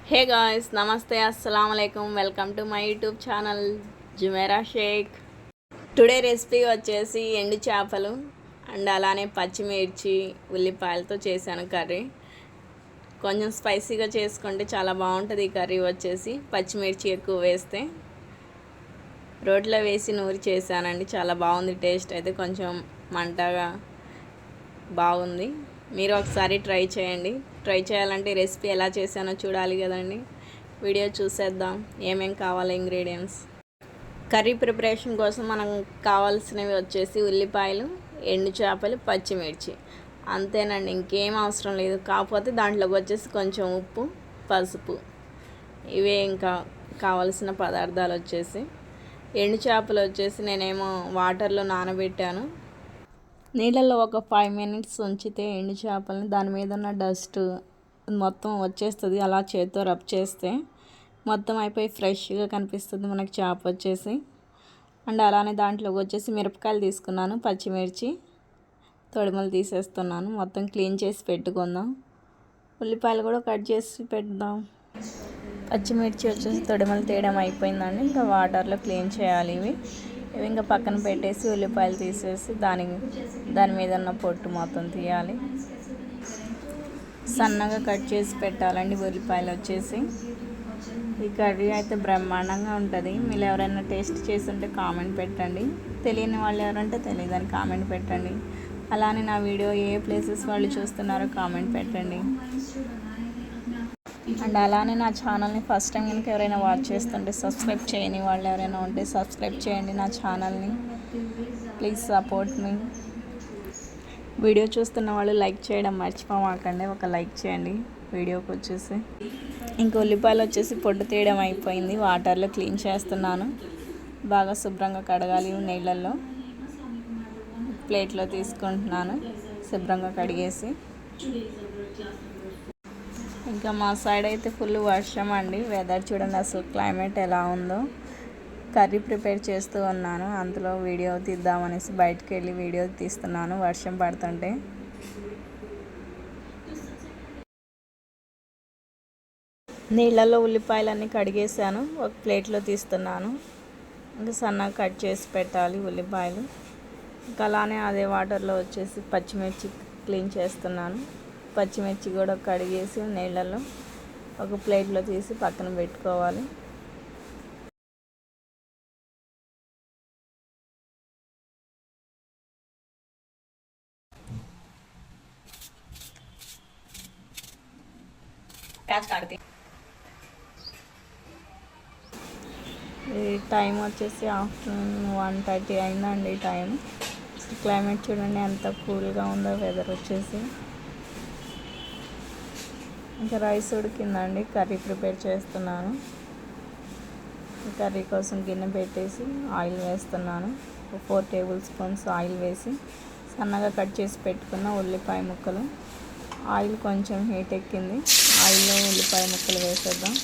Hey guys, నమస్తే, అస్సలం అయికం. Welcome to my YouTube channel Jumera Sheikh. Today recipe వచ్చేసి ఎండు చేపలు అండ్ అలానే పచ్చిమిర్చి ఉల్లిపాయలతో చేశాను కర్రీ. కొంచెం స్పైసీగా చేసుకుంటే చాలా బాగుంటుంది ఈ కర్రీ. వచ్చేసి పచ్చిమిర్చి ఎక్కువ వేస్తే రోట్లో వేసి నూరి చేశానండి. చాలా బాగుంది, టేస్ట్ అయితే కొంచెం మంటగా బాగుంది. మీరు ఒకసారి ట్రై చేయండి. ట్రై చేయాలంటే రెసిపీ ఎలా చేశానో చూడాలి కదండి. వీడియో చూసేద్దాం. ఏమేం కావాలి ఇంగ్రీడియంట్స్. కర్రీ ప్రిపరేషన్ కోసం మనం కావాల్సినవి వచ్చేసి ఉల్లిపాయలు, ఎండు చేపలు, పచ్చిమిర్చి, అంతేనండి. ఇంకేం అవసరం లేదు. కాకపోతే దాంట్లోకి వచ్చేసి కొంచెం ఉప్పు, పసుపు, ఇవే ఇంకా కావాల్సిన పదార్థాలు. వచ్చేసి ఎండు చేపలు వచ్చేసి నేనేమో వాటర్లో నానబెట్టాను. నీళ్ళల్లో ఒక 5 minutes ఉంచితే ఎండు చేపలని దాని మీద ఉన్న డస్ట్ మొత్తం వచ్చేస్తుంది. అలా చేతితో రబ్ చేస్తే మొత్తం అయిపోయి ఫ్రెష్గా కనిపిస్తుంది మనకి చేప వచ్చేసి. అండ్ అలానే దాంట్లోకి వచ్చేసి మిరపకాయలు తీసుకున్నాను, పచ్చిమిర్చి తొడిమలు తీసేస్తున్నాను. మొత్తం క్లీన్ చేసి పెట్టుకుందాం. ఉల్లిపాయలు కూడా కట్ చేసి పెడదాం. పచ్చిమిర్చి వచ్చేసి తొడిమలు తీయడం అయిపోయిందండి. ఇంకా వాటర్లో క్లీన్ చేయాలి. ఇవి ఇంకా పక్కన పెట్టేసి ఉల్లిపాయలు తీసేసి దాని మీద ఉన్న పొట్టు మొత్తం తీయాలి. సన్నగా కట్ చేసి పెట్టాలండి ఉల్లిపాయలు వచ్చేసి. ఈ కర్రీ అయితే బ్రహ్మాండంగా ఉంటుంది. మీరు ఎవరైనా టేస్ట్ చేసి ఉంటే కామెంట్ పెట్టండి. తెలియని వాళ్ళు ఎవరంటే తెలియదని కామెంట్ పెట్టండి. అలానే నా వీడియో ఏ ప్లేసెస్ వాళ్ళు చూస్తున్నారో కామెంట్ పెట్టండి. అండ్ అలానే నా ఛానల్ని ఫస్ట్ టైం కనుక ఎవరైనా వాచ్ చేస్తుంటే సబ్స్క్రైబ్ చేయని వాళ్ళు ఎవరైనా ఉంటే సబ్స్క్రైబ్ చేయండి నా ఛానల్ని. Please support me. వీడియో చూస్తున్న వాళ్ళు లైక్ చేయడం మర్చిపోమాకండి. ఒక లైక్ చేయండి వీడియోకి వచ్చేసి. ఇంకా ఉల్లిపాయలు వచ్చేసి పొట్టు తీయడం అయిపోయింది. వాటర్లో క్లీన్ చేస్తున్నాను. బాగా శుభ్రంగా కడగాలి నీళ్ళల్లో. ప్లేట్లో తీసుకుంటున్నాను శుభ్రంగా కడిగేసి. ఇంకా మా సైడ్ అయితే ఫుల్ వర్షం అండి. వెదర్ చూడండి అసలు క్లైమేట్ ఎలా ఉందో. కర్రీ ప్రిపేర్ చేస్తూ ఉన్నాను, అందులో వీడియో తీద్దామనేసి బయటకు వెళ్ళి వీడియో తీస్తున్నాను వర్షం పడుతుంటే. నీళ్ళల్లో ఉల్లిపాయలన్నీ కడిగేసాను, ఒక ప్లేట్లో తీస్తున్నాను. ఇంకా సన్నగా కట్ చేసి పెట్టాలి ఉల్లిపాయలు. ఇంకా అలానే అదే వాటర్లో వచ్చేసి పచ్చిమిర్చి క్లీన్ చేస్తున్నాను. పచ్చిమిర్చి కూడా కడిగేసి నీళ్ళల్లో ఒక ప్లేట్లో తీసి పక్కన పెట్టుకోవాలి. ఈ టైం వచ్చేసి ఆఫ్టర్నూన్ 1:30 అయిందండి టైం. క్లైమేట్ చూడండి ఎంత కూల్గా ఉందో వెదర్ వచ్చేసి. ఇంకా రైస్ ఉడికిందండి, కర్రీ ప్రిపేర్ చేస్తున్నాను. కర్రీ కోసం గిన్నె పెట్టేసి ఆయిల్ వేస్తున్నాను. 4 tablespoons ఆయిల్ వేసి సన్నగా కట్ చేసి పెట్టుకున్న ఉల్లిపాయ ముక్కలు. ఆయిల్ కొంచెం హీట్ ఎక్కింది. ఆయిల్లో ఉల్లిపాయ ముక్కలు వేసేద్దాం.